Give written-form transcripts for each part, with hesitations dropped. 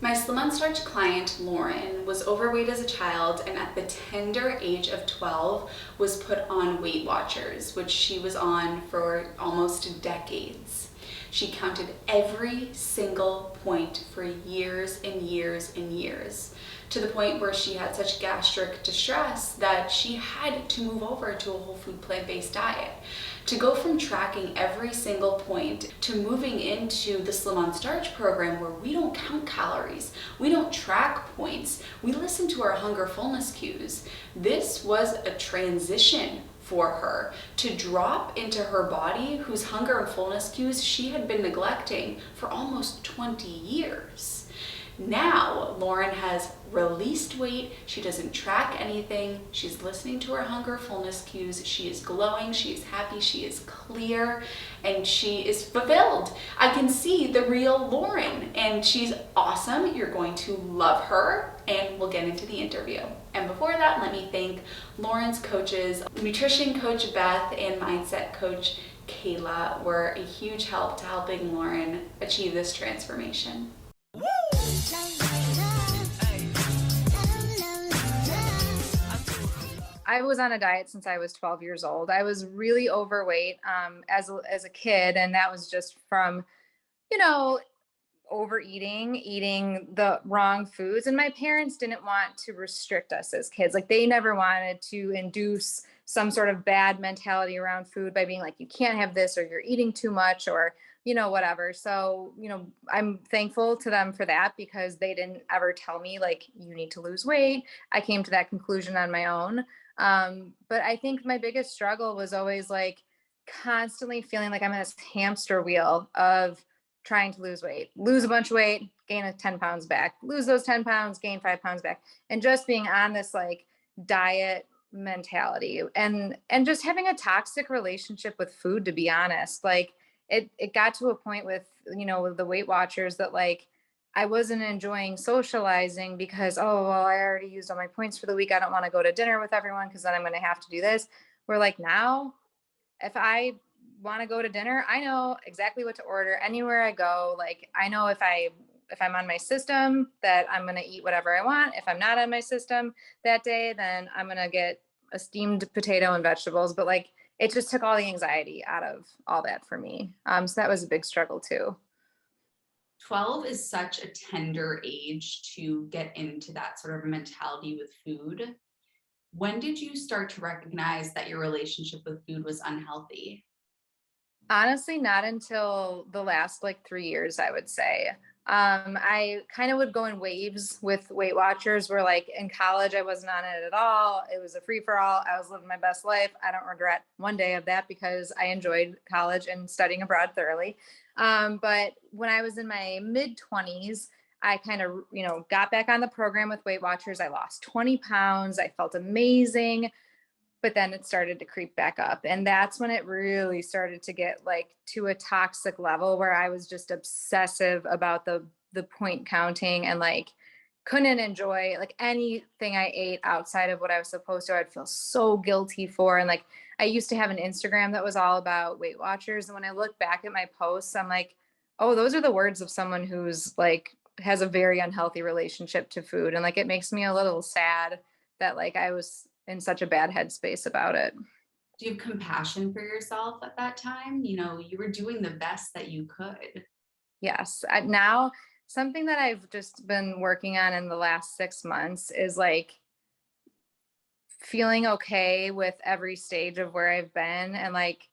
My Slim on Starch client, Lauren, was overweight as a child and at the tender age of 12 was put on Weight Watchers, which she was on for almost decades. She counted every single point for years and years and years, to the point where she had such gastric distress that she had to move over to a whole food plant-based diet. To go from tracking every single point to moving into the Slim on Starch program where we don't count calories, we don't track points, we listen to our hunger fullness cues. This was a transition for her to drop into her body whose hunger and fullness cues she had been neglecting for almost 20 years. Now, Lauren has released weight. She doesn't track anything. She's listening to her hunger fullness cues. She is glowing. She is happy. She is clear. And she is fulfilled. I can see the real Lauren. And she's awesome. You're going to love her. And we'll get into the interview. And before that, let me thank Lauren's coaches. Nutrition coach Beth and mindset coach Kayla were a huge help to helping Lauren achieve this transformation. I was on a diet since I was 12 years old. I was really overweight as a kid, and that was just from, you know, overeating, eating the wrong foods. And my parents didn't want to restrict us as kids. Like, they never wanted to induce some sort of bad mentality around food by being like, you can't have this, or you're eating too much, or, whatever. So, I'm thankful to them for that, because they didn't ever tell me like, you need to lose weight. I came to that conclusion on my own. But I think my biggest struggle was always like constantly feeling like I'm in this hamster wheel of trying to lose weight, lose a bunch of weight, gain 10 pounds back, lose those 10 pounds, gain 5 pounds back. And just being on this like diet mentality, and just having a toxic relationship with food, to be honest. Like, it got to a point with, with the Weight Watchers, that like I wasn't enjoying socializing because, oh, well, I already used all my points for the week. I don't want to go to dinner with everyone because then I'm going to have to do this. We're like, now, if I want to go to dinner, I know exactly what to order anywhere I go. Like, I know if I'm on my system, that I'm going to eat whatever I want. If I'm not on my system that day, then I'm going to get a steamed potato and vegetables. But like, it just took all the anxiety out of all that for me. So that was a big struggle too. 12 is such a tender age to get into that sort of mentality with food. When did you start to recognize that your relationship with food was unhealthy? Honestly, not until the last like 3 years, I would say. I kind of would go in waves with Weight Watchers, where like in college, I wasn't on it at all. It was a free for all. I was living my best life. I don't regret one day of that, because I enjoyed college and studying abroad thoroughly. But when I was in my mid 20s, I kind of, got back on the program with Weight Watchers. I lost 20 pounds. I felt amazing, but then it started to creep back up. And that's when it really started to get like to a toxic level, where I was just obsessive about the point counting, and like couldn't enjoy like anything I ate outside of what I was supposed to. I'd feel so guilty for. And like, I used to have an Instagram that was all about Weight Watchers. And when I look back at my posts, I'm like, oh, those are the words of someone who's like has a very unhealthy relationship to food. And like, it makes me a little sad that like I was in such a bad headspace about it. Do you have compassion for yourself at that time? You were doing the best that you could. Yes. Now, something that I've just been working on in the last 6 months is like feeling okay with every stage of where I've been, and like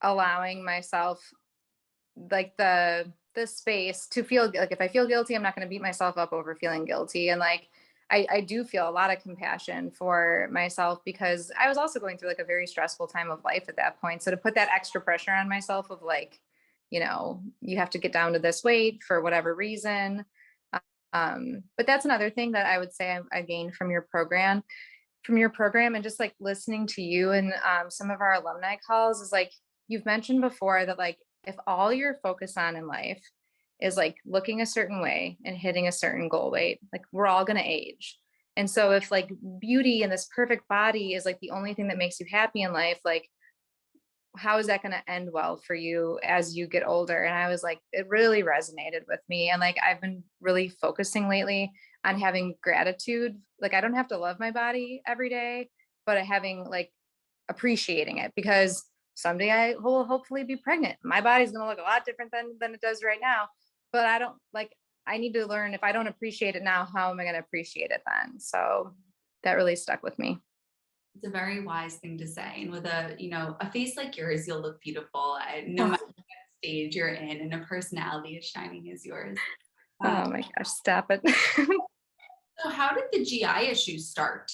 allowing myself like the space to feel like, if I feel guilty, I'm not going to beat myself up over feeling guilty. And like, I do feel a lot of compassion for myself, because I was also going through like a very stressful time of life at that point. So to put that extra pressure on myself of like, you have to get down to this weight for whatever reason. But that's another thing that I would say I gained from your program, and just like listening to you and some of our alumni calls, is like, you've mentioned before that like, if all you're focused on in life is like looking a certain way and hitting a certain goal weight, like, we're all going to age. And so if like beauty and this perfect body is like the only thing that makes you happy in life, like, how is that going to end well for you as you get older? And I was like, it really resonated with me. And like, I've been really focusing lately on having gratitude. Like, I don't have to love my body every day, but having like appreciating it, because someday I will hopefully be pregnant. My body's going to look a lot different than it does right now. But I don't like, I need to learn, if I don't appreciate it now, how am I going to appreciate it then? So that really stuck with me. It's a very wise thing to say. And with a face like yours, you'll look beautiful no Oh, matter what stage you're in, and a personality as shining as yours. oh my gosh, stop it. So how did the GI issues start?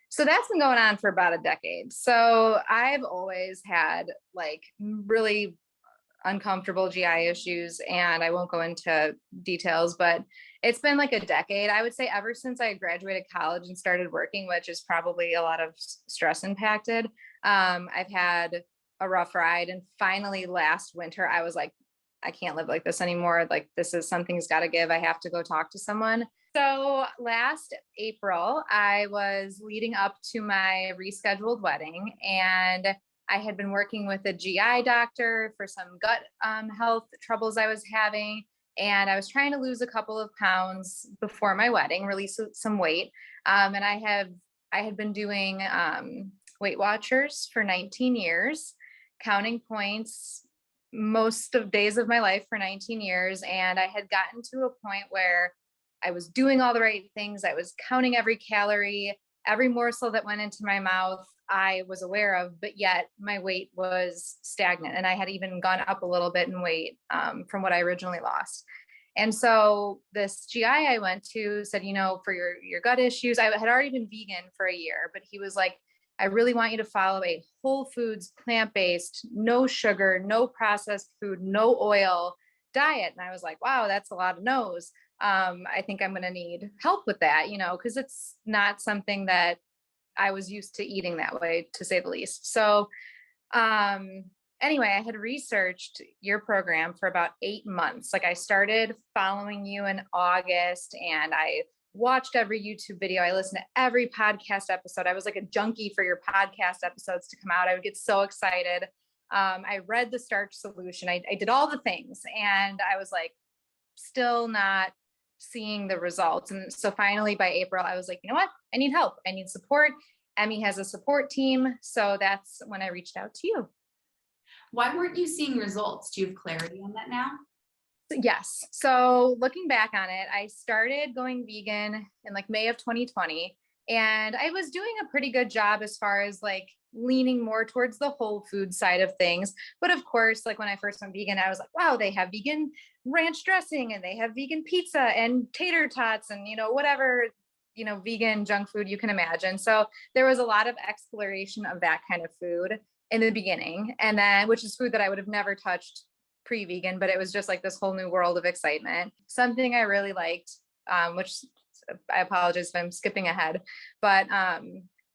So that's been going on for about a decade. So I've always had like really uncomfortable GI issues, and I won't go into details, but it's been like a decade. I would say ever since I graduated college and started working, which is probably a lot of stress impacted. I've had a rough ride, and finally last winter, I was like, I can't live like this anymore. Like this is something's got to give. I have to go talk to someone. So last April, I was leading up to my rescheduled wedding, and I had been working with a GI doctor for some gut health troubles I was having. And I was trying to lose a couple of pounds before my wedding, release some weight. And I had been doing Weight Watchers for 19 years, counting points most of days of my life for 19 years. And I had gotten to a point where I was doing all the right things. I was counting every calorie, every morsel that went into my mouth, I was aware of, but yet my weight was stagnant. And I had even gone up a little bit in weight from what I originally lost. And so this GI I went to said, for your gut issues, I had already been vegan for a year, but he was like, I really want you to follow a whole foods, plant-based, no sugar, no processed food, no oil diet. And I was like, wow, that's a lot of no's. I think I'm going to need help with that, because it's not something that I was used to eating that way, to say the least. So, anyway, I had researched your program for about 8 months. Like I started following you in August, and I watched every YouTube video. I listened to every podcast episode. I was like a junkie for your podcast episodes to come out. I would get so excited. I read the Starch solution. I did all the things, and I was like, still not seeing the results. And so finally by April, I was like, you know what? I need help. I need support. Emmie has a support team. So that's when I reached out to you. Why weren't you seeing results? Do you have clarity on that now? Yes. So looking back on it, I started going vegan in like May of 2020, and I was doing a pretty good job as far as like leaning more towards the whole food side of things. But of course, like when I first went vegan, I was like, wow, they have vegan ranch dressing, and they have vegan pizza and tater tots and, whatever, vegan junk food you can imagine. So there was a lot of exploration of that kind of food in the beginning, and then, which is food that I would have never touched pre-vegan, but it was just like this whole new world of excitement. Something I really liked, which I apologize if I'm skipping ahead, but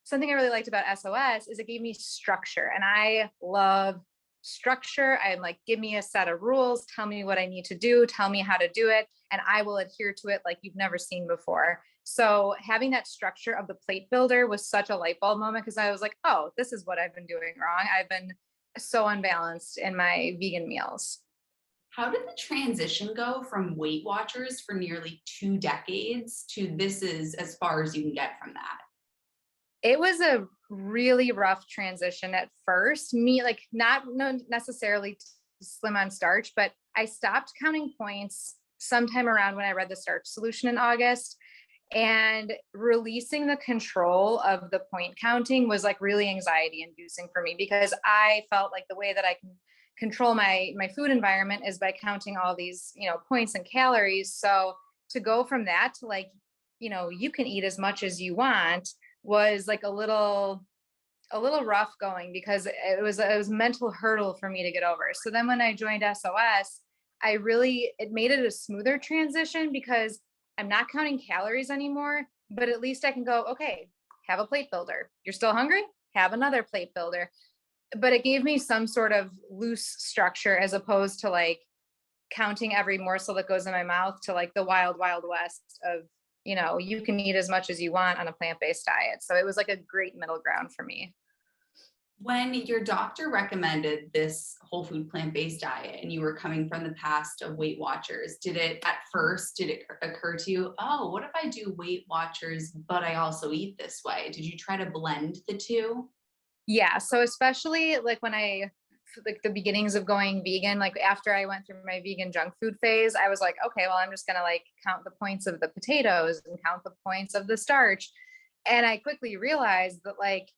something I really liked about SOS is it gave me structure, and I love structure. I'm like, give me a set of rules, tell me what I need to do, tell me how to do it, and I will adhere to it like you've never seen before. So having that structure of the plate builder was such a light bulb moment, because I was like, oh, this is what I've been doing wrong. I've been so unbalanced in my vegan meals. How did the transition go from Weight Watchers for nearly 2 decades to this is as far as you can get from that? It was a really rough transition at first. Me, like not necessarily slim on starch, but I stopped counting points sometime around when I read the Starch solution in August. And releasing the control of the point counting was like really anxiety inducing for me, because I felt like the way that I can control my food environment is by counting all these, points and calories. So to go from that to like, you can eat as much as you want was like a little rough going, because it was a mental hurdle for me to get over. So then when I joined SOS, it made it a smoother transition, because I'm not counting calories anymore, but at least I can go, okay, have a plate builder. You're still hungry? Have another plate builder. But it gave me some sort of loose structure, as opposed to like counting every morsel that goes in my mouth, to like the wild, wild west of, you can eat as much as you want on a plant-based diet. So it was like a great middle ground for me. When your doctor recommended this whole food plant-based diet and you were coming from the past of Weight Watchers, did it occur to you, oh, what if I do Weight Watchers, but I also eat this way? Did you try to blend the two? Yeah. So especially like like the beginnings of going vegan, like after I went through my vegan junk food phase, I was like, okay, well, I'm just going to like count the points of the potatoes and count the points of the starch. And I quickly realized that like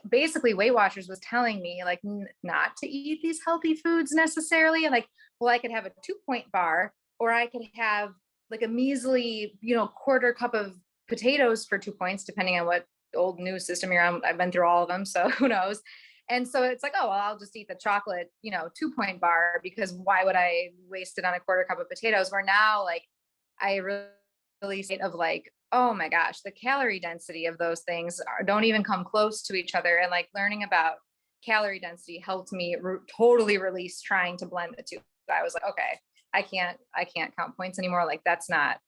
basically Weight Watchers was telling me like not to eat these healthy foods necessarily. And like, well, I could have a 2 point bar, or I could have like a measly, quarter cup of potatoes for 2 points, depending on what old news system you're on. I've been through all of them, so who knows. And so it's like, oh, well, I'll just eat the chocolate, 2 point bar, because why would I waste it on a quarter cup of potatoes? Where now, like, I really state of like, oh my gosh, the calorie density of those things don't even come close to each other. And like learning about calorie density helped me totally release trying to blend the two. I was like, okay, I can't count points anymore. Like that's not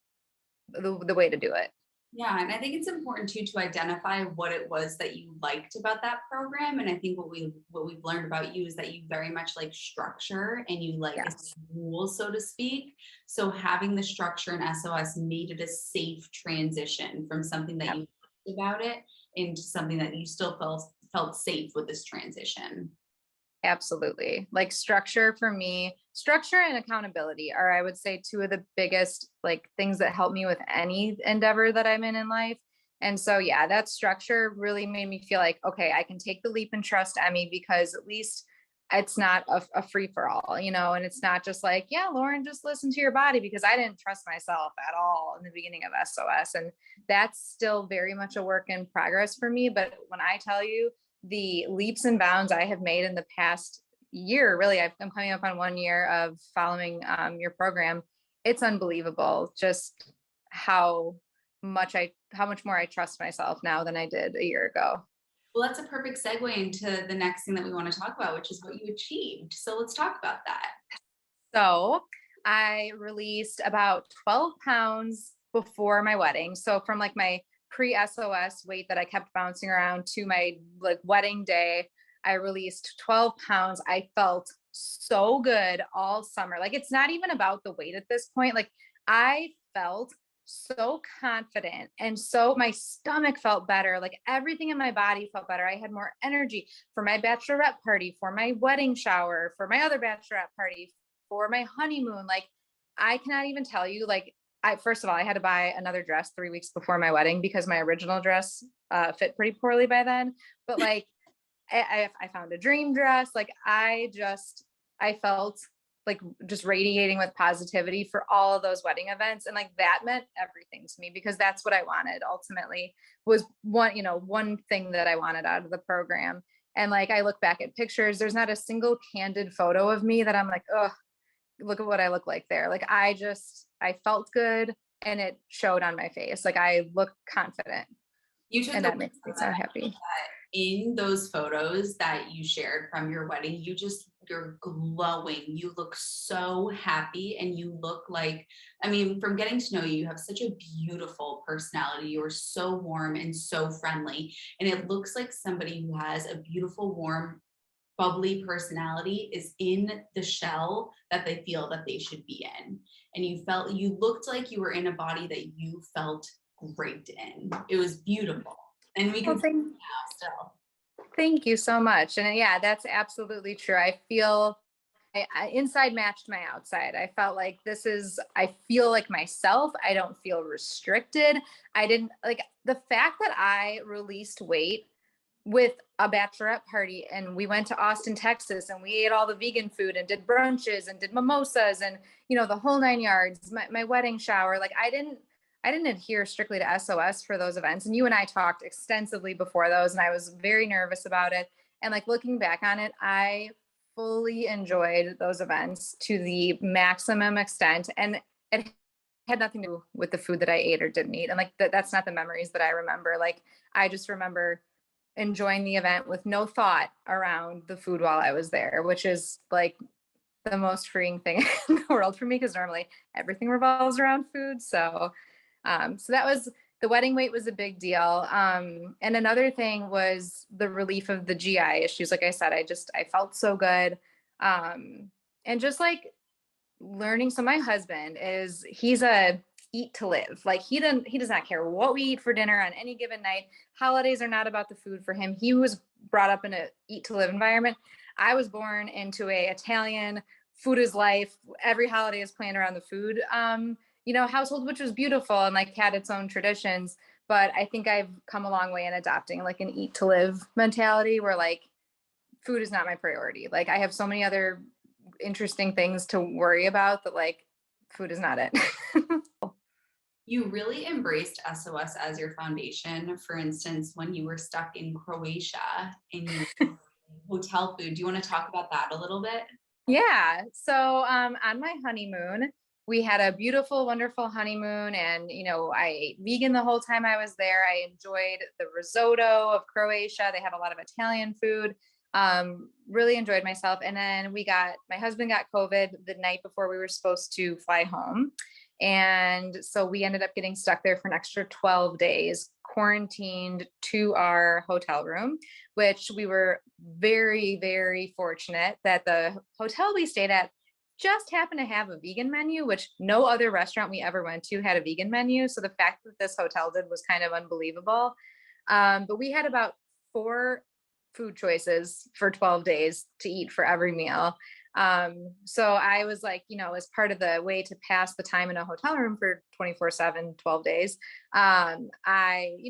the way to do it. Yeah, and I think it's important too to identify what it was that you liked about that program. And I think what we've learned about you is that you very much like structure and you like a Yes, rule, so to speak. So having the structure in SOS made it a safe transition from something that yep, you liked about it into something that you still felt safe with this transition. absolutely. Like structure for me, structure and accountability are, I would say, two of the biggest like things that help me with any endeavor that I'm in life. And so, yeah, that structure really made me feel like, okay, I can take the leap and trust Emmy, because at least it's not a free for all, and it's not just like, yeah, Lauren, just listen to your body, because I didn't trust myself at all in the beginning of SOS. And that's still very much a work in progress for me. But when I tell you the leaps and bounds I have made in the past year, really, I'm coming up on 1 year of following your program. It's unbelievable just how how much more I trust myself now than I did a year ago. Well, that's a perfect segue into the next thing that we want to talk about, which is what you achieved. So let's talk about that. So I released about 12 pounds before my wedding. So from like my pre SOS weight that I kept bouncing around to my like wedding day, I released 12 pounds. I felt so good all summer. Like it's not even about the weight at this point. Like I felt so confident, and so my stomach felt better. Like everything in my body felt better. I had more energy for my bachelorette party, for my wedding shower, for my other bachelorette party, for my honeymoon. Like I cannot even tell you, like I first of all, I had to buy another dress 3 weeks before my wedding because my original dress fit pretty poorly by then. But like I found a dream dress. Like I felt like just radiating with positivity for all of those wedding events. And like that meant everything to me, because that's what I wanted ultimately, was one thing that I wanted out of the program. And like I look back at pictures, there's not a single candid photo of me that I'm like, oh, look at what I look like there. Like I felt good, and it showed on my face. Like I look confident, You took and the that makes me so happy. in those photos that you shared from your wedding, you're glowing. You look so happy and you look like, I mean, from getting to know you, you have such a beautiful personality. You're so warm and so friendly. And it looks like somebody who has a beautiful, warm, bubbly personality is in the shell that they feel that they should be in. And you looked like you were in a body that you felt great in. It was beautiful. And we Well, can see it now still. thank you so much. And yeah, that's absolutely true. I feel inside matched my outside. I felt like I feel like myself. I don't feel restricted. I didn't like the fact that I released weight with a bachelorette party, and we went to Austin, Texas, and we ate all the vegan food and did brunches and did mimosas and, the whole 9 yards, my wedding shower. Like I didn't adhere strictly to SOS for those events. And you and I talked extensively before those, and I was very nervous about it. And like looking back on it, I fully enjoyed those events to the maximum extent. And it had nothing to do with the food that I ate or didn't eat. And like that's not the memories that I remember. Like I just remember enjoying the event with no thought around the food while I was there, which is like the most freeing thing in the world for me, because normally everything revolves around food. So that was the wedding weight was a big deal. And another thing was the relief of the GI issues. Like I said, I felt so good. And just like learning. So my husband he's a eat to live. Like he does not care what we eat for dinner on any given night. Holidays are not about the food for him. He was brought up in a eat to live environment. I was born into a Italian food is life. Every holiday is planned around the food, household, which was beautiful and like had its own traditions. But I think I've come a long way in adopting like an eat to live mentality where like food is not my priority. Like I have so many other interesting things to worry about that like food is not it. You really embraced SOS as your foundation. For instance, when you were stuck in Croatia and you hotel food, do you want to talk about that a little bit? Yeah. So on my honeymoon, we had a beautiful, wonderful honeymoon. And, I ate vegan the whole time I was there. I enjoyed the risotto of Croatia. They have a lot of Italian food. Really enjoyed myself. And then my husband got COVID the night before we were supposed to fly home. And so we ended up getting stuck there for an extra 12 days, quarantined to our hotel room, which we were very, very fortunate that the hotel we stayed at just happened to have a vegan menu, which no other restaurant we ever went to had a vegan menu. So the fact that this hotel did was kind of unbelievable. But we had about 4 food choices for 12 days to eat for every meal. So I was like, as part of the way to pass the time in a hotel room for 24/7, 12 days, I,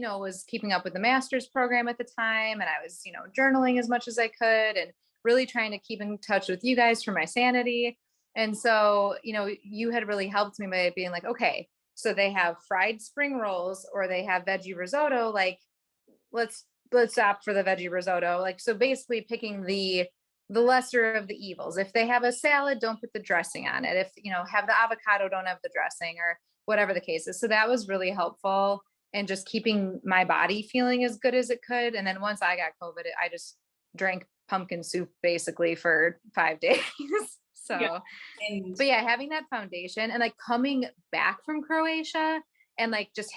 was keeping up with the master's program at the time. And I was, journaling as much as I could and really trying to keep in touch with you guys for my sanity. And so, you had really helped me by being like, okay, so they have fried spring rolls or they have veggie risotto. Like, let's opt for the veggie risotto. Like, so basically picking the lesser of the evils. If they have a salad, don't put the dressing on it. If, have the avocado, don't have the dressing or whatever the case is. So that was really helpful and just keeping my body feeling as good as it could. And then once I got COVID, I just drank pumpkin soup basically for 5 days. So, Yeah. but yeah, having that foundation and like coming back from Croatia and like just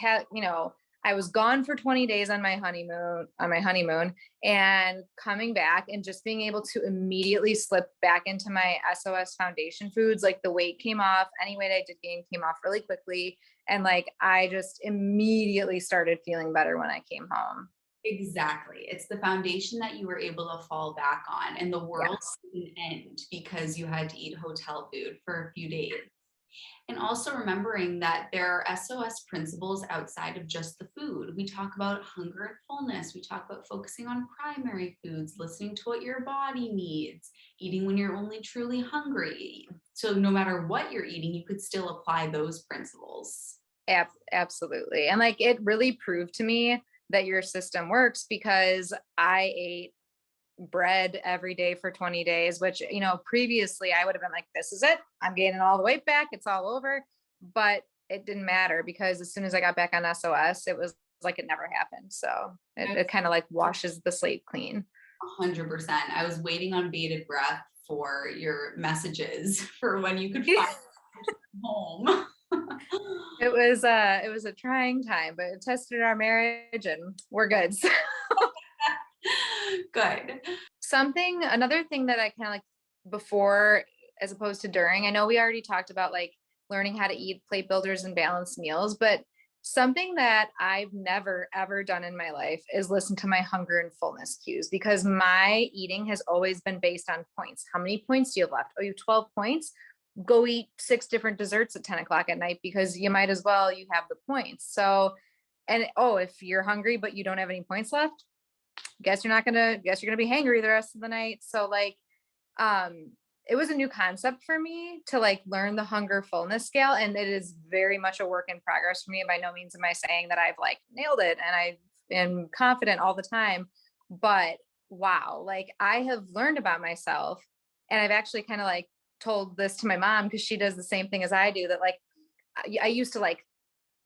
I was gone for 20 days on my honeymoon and coming back and just being able to immediately slip back into my SOS foundation foods. Like the weight came off, any weight I did gain came off really quickly. And like, I just immediately started feeling better when I came home. Exactly. It's the foundation that you were able to fall back on, and the world didn't end because you had to eat hotel food for a few days. And also remembering that there are SOS principles outside of just the food. We talk about hunger and fullness. We talk about focusing on primary foods, listening to what your body needs, eating when you're only truly hungry. So no matter what you're eating, you could still apply those principles. Absolutely. And like, it really proved to me that your system works because I ate bread every day for 20 days, which, previously I would have been like, this is it. I'm gaining all the weight back. It's all over. But it didn't matter because as soon as I got back on SOS, it was like it never happened. So it kind of like washes the slate clean. 100%. I was waiting on bated breath for your messages for when you could find home. It was a trying time, but it tested our marriage and we're good. Good. Another thing that I kind of like before as opposed to during, I know we already talked about like learning how to eat plate builders and balanced meals, but something that I've never ever done in my life is listen to my hunger and fullness cues because my eating has always been based on points. How many points do you have left? Oh, you have 12 points. Go eat 6 different desserts at 10 o'clock at night because you might as well, you have the points. So, and if you're hungry, but you don't have any points left, guess you're gonna be hangry the rest of the night. So like, it was a new concept for me to like learn the hunger fullness scale. And it is very much a work in progress for me. By no means am I saying that I've like nailed it and I am confident all the time, but wow, like I have learned about myself and I've actually kind of like told this to my mom because she does the same thing as I do that. Like I used to like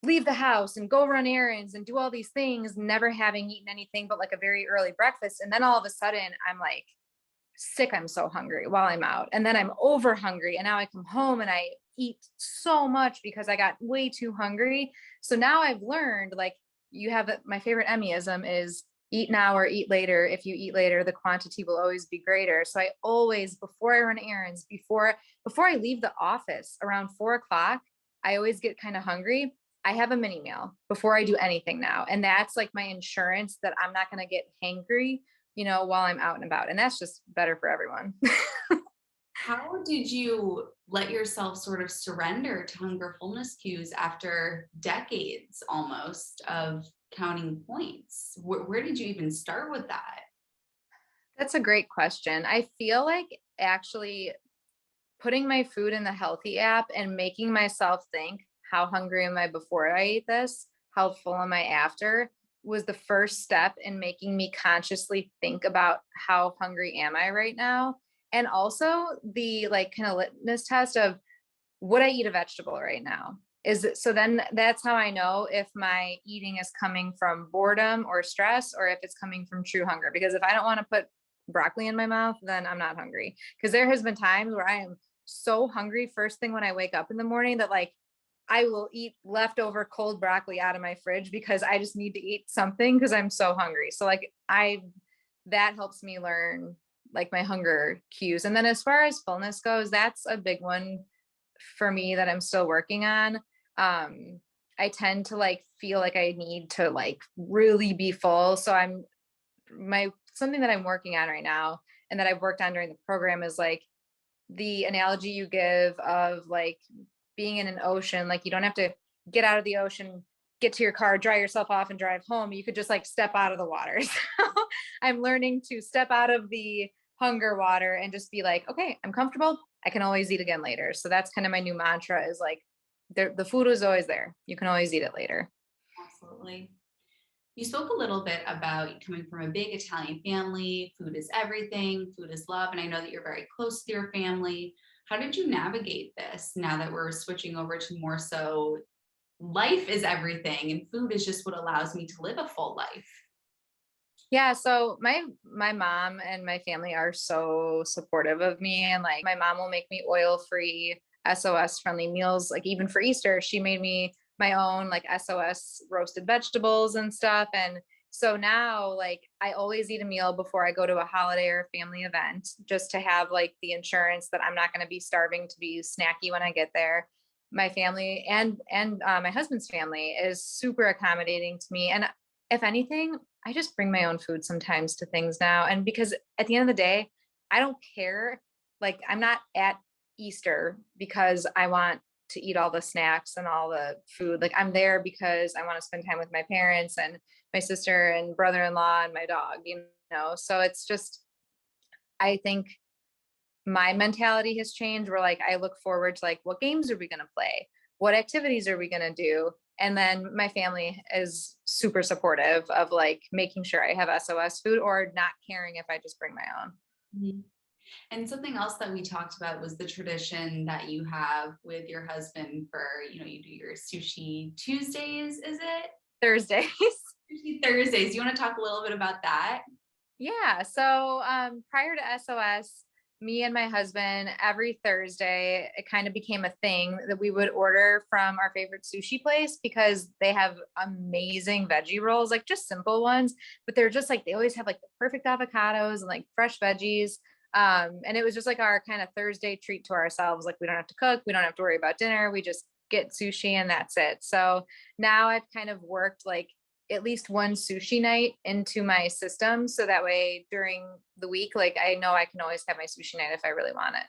leave the house and go run errands and do all these things, never having eaten anything but like a very early breakfast. And then all of a sudden I'm like sick. I'm so hungry while I'm out. And then I'm over hungry. And now I come home and I eat so much because I got way too hungry. So now I've learned, like, my favorite Emmieism is eat now or eat later. If you eat later, the quantity will always be greater. So I always, before I run errands, before I leave the office around 4 o'clock, I always get kind of hungry. I have a mini meal before I do anything now. And that's like my insurance that I'm not going to get hangry, while I'm out and about. And that's just better for everyone. How did you let yourself sort of surrender to hunger fullness cues after decades almost of counting points? Where did you even start with that? That's a great question. I feel like actually putting my food in the healthy app and making myself think, how hungry am I before I eat this? How full am I after? Was the first step in making me consciously think about how hungry am I right now? And also the like kind of litmus test of, would I eat a vegetable right now? So then that's how I know if my eating is coming from boredom or stress, or if it's coming from true hunger. Because if I don't want to put broccoli in my mouth, then I'm not hungry. Because there has been times where I am so hungry first thing when I wake up in the morning that like I will eat leftover cold broccoli out of my fridge because I just need to eat something because I'm so hungry. So like that helps me learn like my hunger cues. And then as far as fullness goes, that's a big one for me that I'm still working on. I tend to like feel like I need to like really be full. So something that I'm working on right now and that I've worked on during the program is like the analogy you give of like being in an ocean. Like you don't have to get out of the ocean, get to your car, dry yourself off and drive home. You could just like step out of the water. So I'm learning to step out of the hunger water and just be like, okay, I'm comfortable. I can always eat again later. So that's kind of my new mantra is like, the food is always there. You can always eat it later. Absolutely. You spoke a little bit about coming from a big Italian family. Food is everything, food is love. And I know that you're very close to your family. How did you navigate this now that we're switching over to more so life is everything and food is just what allows me to live a full life? Yeah, so my mom and my family are so supportive of me, and like my mom will make me oil-free, SOS friendly meals. Like even for Easter, she made me my own like SOS roasted vegetables and stuff. And so now like I always eat a meal before I go to a holiday or a family event just to have like the insurance that I'm not going to be starving to be snacky when I get there. My family and my husband's family is super accommodating to me. And if anything, I just bring my own food sometimes to things now. And because at the end of the day, I don't care. Like I'm not at Easter because I want to eat all the snacks and all the food. Like I'm there because I want to spend time with my parents and my sister and brother-in-law and my dog. So it's just, I think my mentality has changed where like I look forward to like, what games are we going to play? What activities are we going to do? And then my family is super supportive of like making sure I have SOS food or not caring if I just bring my own. Mhm. And something else that we talked about was the tradition that you have with your husband for, you do your sushi Tuesdays, is it? Thursdays. Sushi Thursdays. You want to talk a little bit about that? Yeah. So prior to SOS, me and my husband, every Thursday, it kind of became a thing that we would order from our favorite sushi place because they have amazing veggie rolls, like just simple ones, but they're just like, they always have like the perfect avocados and like fresh veggies. And it was just like our kind of Thursday treat to ourselves. Like we don't have to cook, we don't have to worry about dinner. We just get sushi and that's it. So now I've kind of worked like at least one sushi night into my system. So that way during the week, like I know I can always have my sushi night if I really want it.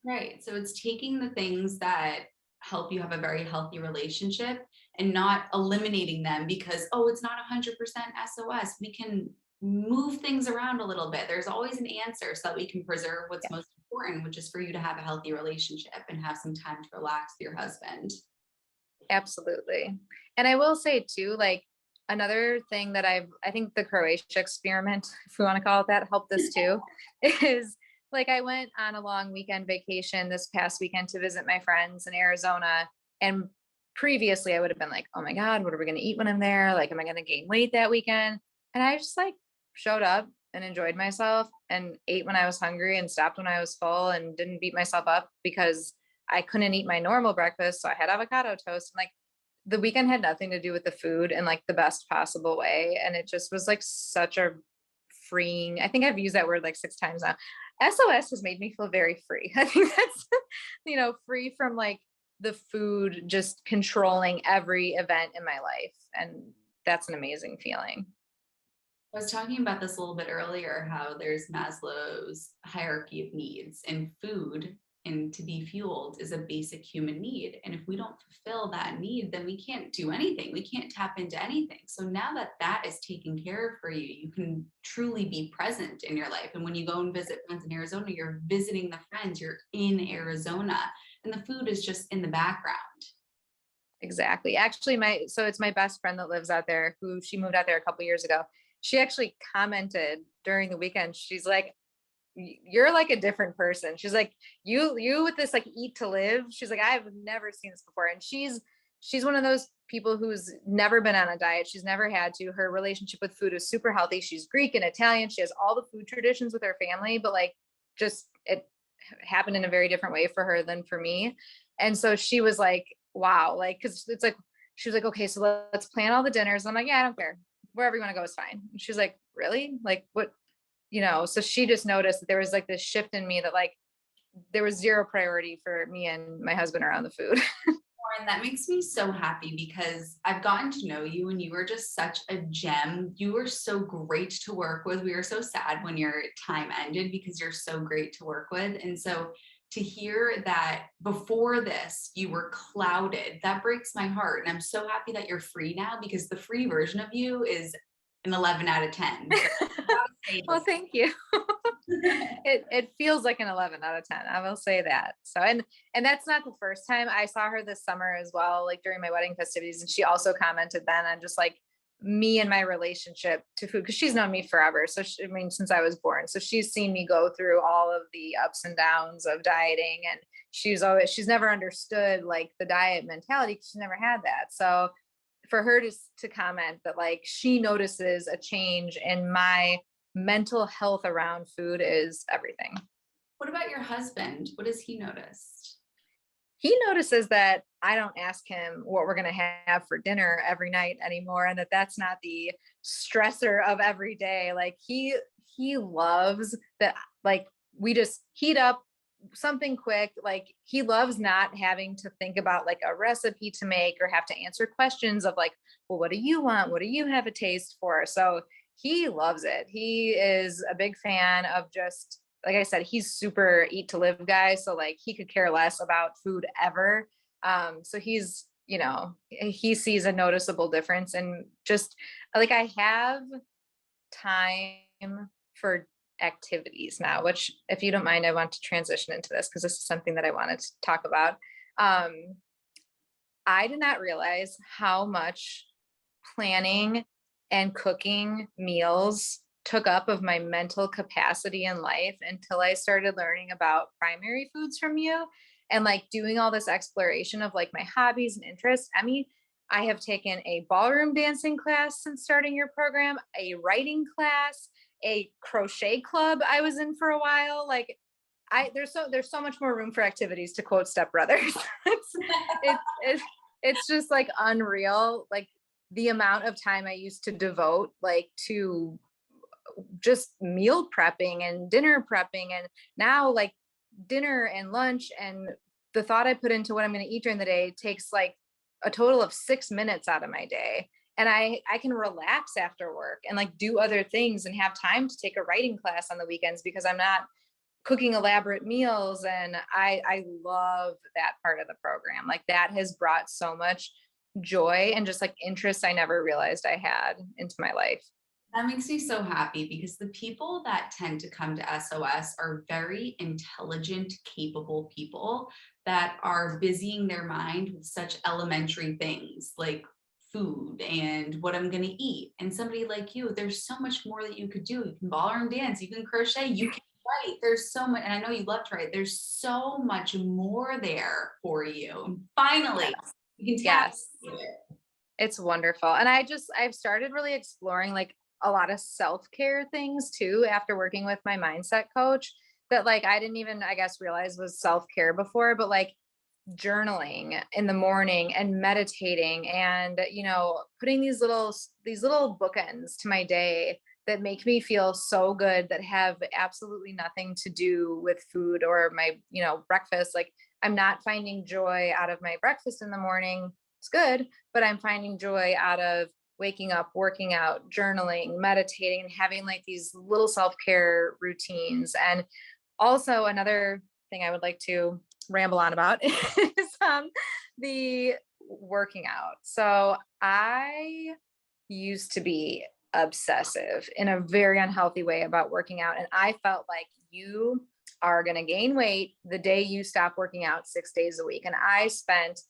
Right. So it's taking the things that help you have a very healthy relationship and not eliminating them because, oh, it's not 100% SOS. We can move things around a little bit. There's always an answer so that we can preserve what's Yeah, most important, which is for you to have a healthy relationship and have some time to relax with your husband. absolutely. And I will say too, like another thing that I think the Croatia experiment, if we want to call it that, helped this too, is like I went on a long weekend vacation this past weekend to visit my friends in Arizona. And previously I would have been like, oh my God, what are we going to eat when I'm there? Like, am I going to gain weight that weekend? And I just like showed up and enjoyed myself and ate when I was hungry and stopped when I was full and didn't beat myself up because I couldn't eat my normal breakfast. So I had avocado toast, and like the weekend had nothing to do with the food in like the best possible way. And it just was like such a freeing, I think I've used that word like 6 times now. SOS has made me feel very free. I think that's, free from like the food just controlling every event in my life. And that's an amazing feeling. I was talking about this a little bit earlier, how there's Maslow's hierarchy of needs, and food and to be fueled is a basic human need. And if we don't fulfill that need, then we can't do anything. We can't tap into anything. So now that that is taken care of for you, you can truly be present in your life. And when you go and visit friends in Arizona, you're visiting the friends, you're in Arizona, and the food is just in the background. Exactly. Actually, it's my best friend that lives out there, who she moved out there a couple years ago. She actually commented during the weekend. She's like, you're like a different person. She's like, you with this like eat to live. She's like, I've never seen this before. And she's one of those people who's never been on a diet. She's never had to. Her relationship with food is super healthy. She's Greek and Italian. She has all the food traditions with her family, but like just it happened in a very different way for her than for me. And so she was like, wow, like, cause it's like, she was like, okay, so let's plan all the dinners. I'm like, yeah, I don't care. Wherever you want to go is fine. And she's like, really? Like what, so she just noticed that there was like this shift in me that like, there was zero priority for me and my husband around the food. Lauren, that makes me so happy because I've gotten to know you and you were just such a gem. You were so great to work with. We were so sad when your time ended because you're so great to work with. And so to hear that before this, you were clouded, that breaks my heart. And I'm so happy that you're free now, because the free version of you is an 11 out of 10. Well, thank you. It feels like an 11 out of 10. I will say that. So, and that's not the first time. I saw her this summer as well, like during my wedding festivities. And she also commented then on just like me and my relationship to food, because she's known me forever. So since I was born. So she's seen me go through all of the ups and downs of dieting. And she's never understood like the diet mentality, because she's never had that. So for her to comment that like she notices a change in my mental health around food is everything. What about your husband? What has he noticed? He notices that I don't ask him what we're going to have for dinner every night anymore, and that's not the stressor of every day. Like he loves that, like we just heat up something quick. Like he loves not having to think about like a recipe to make or have to answer questions of like, well, what do you want? What do you have a taste for? So he loves it. He is a big fan of just, like I said, he's super eat to live guy. So like he could care less about food ever. So he's, he sees a noticeable difference. And just like I have time for activities now, which if you don't mind, I want to transition into this because this is something that I wanted to talk about. I did not realize how much planning and cooking meals took up of my mental capacity in life until I started learning about primary foods from you and like doing all this exploration of like my hobbies and interests. Emmie, I have taken a ballroom dancing class since starting your program, a writing class, a crochet club I was in for a while. Like there's so much more room for activities, to quote Step Brothers. It's just like unreal. Like the amount of time I used to devote like to just meal prepping and dinner prepping. And now like dinner and lunch and the thought I put into what I'm going to eat during the day takes like a total of 6 minutes out of my day. And I can relax after work and like do other things and have time to take a writing class on the weekends because I'm not cooking elaborate meals. And I love that part of the program. Like that has brought so much joy and just like interest I never realized I had into my life. That makes me so happy because the people that tend to come to SOS are very intelligent, capable people that are busying their mind with such elementary things like food and what I'm going to eat. And somebody like you, there's so much more that you could do. You can ballroom dance, you can crochet, you can write. There's so much, and I know you love to write. There's so much more there for you. And finally, you can tap into it. It's wonderful. And I've started really exploring like a lot of self-care things too, after working with my mindset coach that like, I didn't even, I guess, realize was self-care before, but like journaling in the morning and meditating and, putting these little bookends to my day that make me feel so good, that have absolutely nothing to do with food or my, breakfast. Like, I'm not finding joy out of my breakfast in the morning. It's good, but I'm finding joy out of waking up, working out, journaling, meditating, and having like these little self-care routines. And also another thing I would like to ramble on about is the working out. So I used to be obsessive in a very unhealthy way about working out. And I felt like you are going to gain weight the day you stop working out 6 days a week. And I spent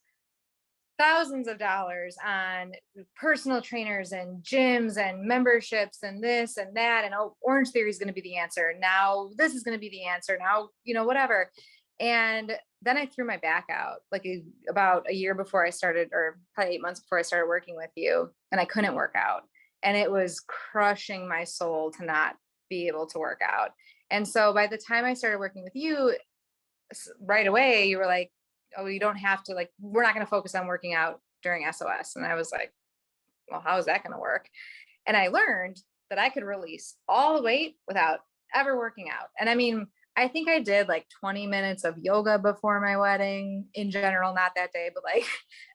thousands of dollars on personal trainers and gyms and memberships and this and that. And oh, Orange Theory is going to be the answer. Now this is going to be the answer. Now, whatever. And then I threw my back out like about a year before I started, or probably 8 months before I started working with you. And I couldn't work out. And it was crushing my soul to not be able to work out. And so by the time I started working with you, right away, you were like, oh, you don't have to, like, we're not going to focus on working out during SOS. And I was like, well, how is that going to work? And I learned that I could release all the weight without ever working out. And I mean, I think I did like 20 minutes of yoga before my wedding in general, not that day, but like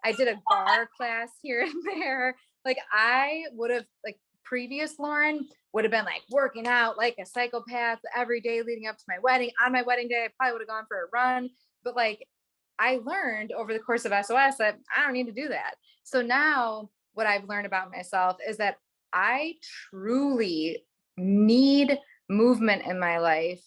I did a bar class here and there. Like I would have, like, previous Lauren would have been like working out like a psychopath every day leading up to my wedding. On my wedding day, I probably would have gone for a run, but like I learned over the course of SOS that I don't need to do that. So now what I've learned about myself is that I truly need movement in my life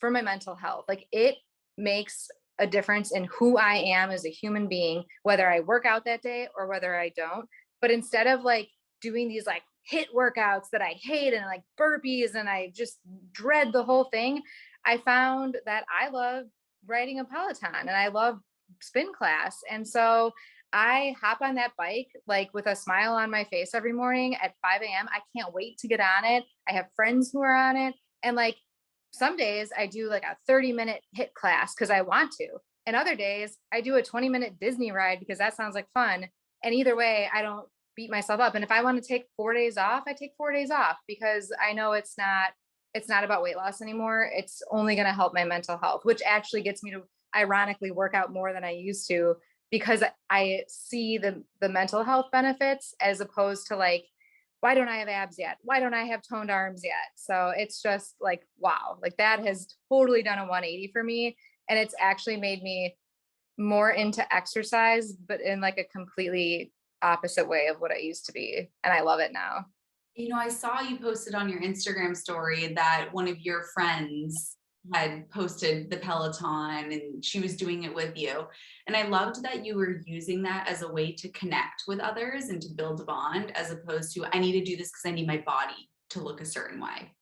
for my mental health. Like, it makes a difference in who I am as a human being, whether I work out that day or whether I don't. But instead of like doing these like HIIT workouts that I hate and like burpees and I just dread the whole thing, I found that I love riding a Peloton and I love spin class. And so I hop on that bike like with a smile on my face every morning at 5 a.m. I can't wait to get on it. I have friends who are on it. And like some days I do like a 30-minute HIIT class because I want to. And other days I do a 20-minute Disney ride because that sounds like fun. And either way, I don't beat myself up. And if I want to take 4 days off, I take 4 days off because I know it's not about weight loss anymore. It's only going to help my mental health, which actually gets me to ironically work out more than I used to because I see the mental health benefits as opposed to like, why don't I have abs yet? Why don't I have toned arms yet? So it's just like, wow, like that has totally done a 180 for me. And it's actually made me more into exercise, but in like a completely opposite way of what I used to be. And I love it now. I saw you posted on your Instagram story that one of your friends had posted the Peloton and she was doing it with you. And I loved that you were using that as a way to connect with others and to build a bond, as opposed to, I need to do this because I need my body to look a certain way.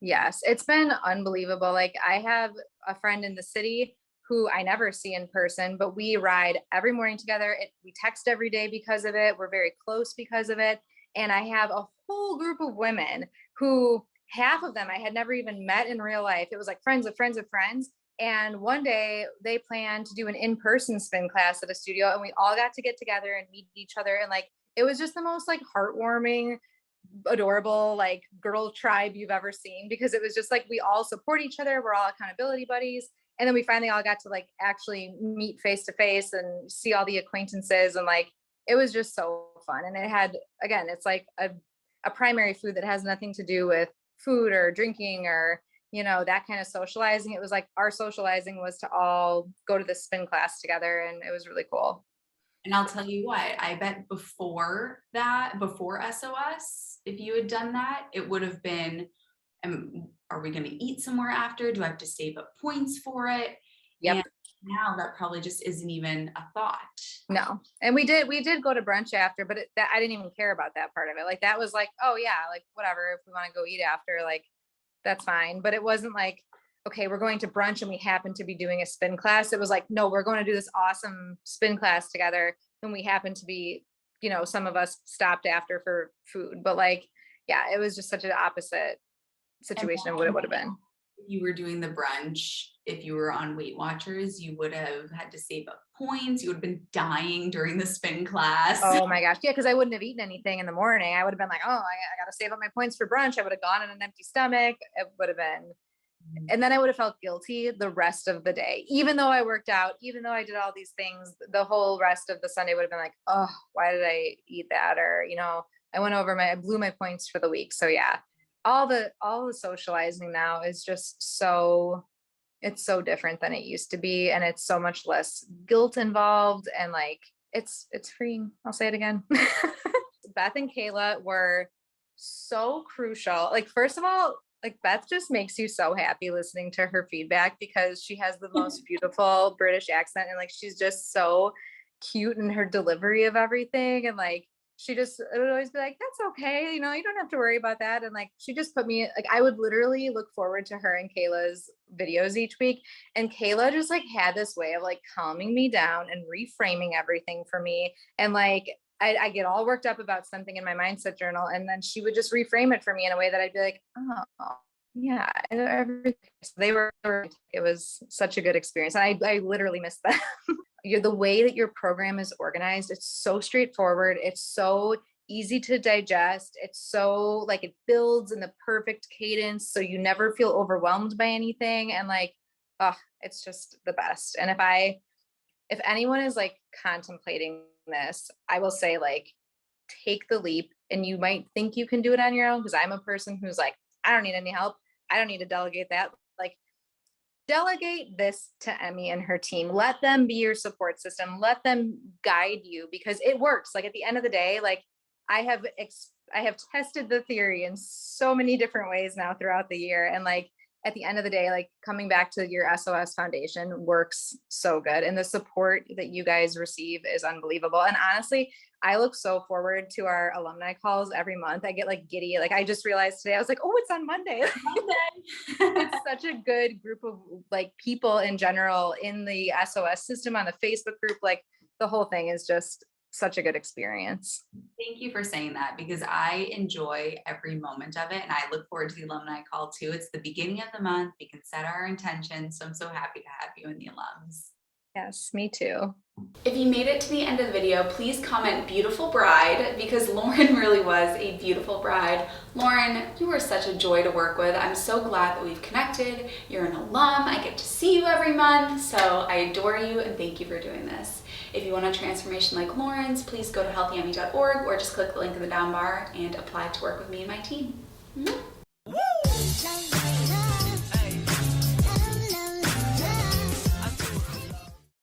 Yes, it's been unbelievable. Like I have a friend in the city who I never see in person, but we ride every morning together. We text every day because of it. We're very close because of it. And I have a whole group of women who half of them I had never even met in real life. It was like friends of friends of friends. And one day they planned to do an in-person spin class at a studio and we all got to get together and meet each other. And like, it was just the most like heartwarming, adorable, like girl tribe you've ever seen, because it was just like, we all support each other. We're all accountability buddies. And then we finally all got to like actually meet face to face and see all the acquaintances. And like, it was just so fun. And it had, again, it's like a primary food that has nothing to do with food or drinking or, that kind of socializing. It was like our socializing was to all go to the spin class together. And it was really cool. And I'll tell you what, I bet before SOS, if you had done that, it would have been, are we going to eat somewhere after? Do I have to save up points for it? Yep. And now that probably just isn't even a thought. No. And we did go to brunch after, but that I didn't even care about that part of it. Like that was like, oh yeah, like whatever, if we want to go eat after, like that's fine. But it wasn't like, okay, we're going to brunch and we happen to be doing a spin class. It was like, no, we're going to do this awesome spin class together. And we happen to be, some of us stopped after for food, but like, yeah, it was just such an opposite situation of what it would have been. If you were doing the brunch, if you were on Weight Watchers, you would have had to save up points. You would have been dying during the spin class. Oh my gosh. Yeah. Cause I wouldn't have eaten anything in the morning. I would have been like, oh, I got to save up my points for brunch. I would have gone on an empty stomach. It would have been, and then I would have felt guilty the rest of the day, even though I worked out, even though I did all these things, the whole rest of the Sunday would have been like, oh, why did I eat that? Or, I blew my points for the week. So yeah, all the socializing now is just it's so different than it used to be. And it's so much less guilt involved. And like, it's freeing. I'll say it again. Beth and Kayla were so crucial. Like, first of all, like Beth just makes you so happy listening to her feedback because she has the most beautiful British accent, and like she's just so cute in her delivery of everything. And like she just would always be like, that's okay, you don't have to worry about that. And like she just put me, like, I would literally look forward to her and Kayla's videos each week, and Kayla just like had this way of like calming me down and reframing everything for me. And like I get all worked up about something in my mindset journal, and then she would just reframe it for me in a way that I'd be like, oh yeah. It was such a good experience. And I literally missed that. The way that your program is organized, it's so straightforward. It's so easy to digest. It's so like, it builds in the perfect cadence, so you never feel overwhelmed by anything. And like, it's just the best. And if anyone is like contemplating this, I will say, like, take the leap. And you might think you can do it on your own, because I'm a person who's like, I don't need any help. I don't need to delegate that. Like, delegate this to Emmie and her team. Let them be your support system. Let them guide you, because it works. Like, at the end of the day, like, I have tested the theory in so many different ways now throughout the year. And like, at the end of the day, like, coming back to your SOS Foundation works so good. And the support that you guys receive is unbelievable. And honestly, I look so forward to our alumni calls every month. I get like giddy. Like, I just realized today, I was like, oh, it's on Monday. It's such a good group of like people in general in the SOS system, on the Facebook group. Like, the whole thing is just such a good experience. Thank you for saying that, because I enjoy every moment of it, and I look forward to the alumni call too. It's the beginning of the month. We can set our intentions. So I'm so happy to have you in the alums. Yes, me too. If you made it to the end of the video, please comment beautiful bride, because Lauren really was a beautiful bride. Lauren, you were such a joy to work with. I'm so glad that we've connected. You're an alum. I get to see you every month. So I adore you, and thank you for doing this. If you want a transformation like Lauren's, please go to healthyhunnies.org or just click the link in the down bar and apply to work with me and my team. Mm-hmm.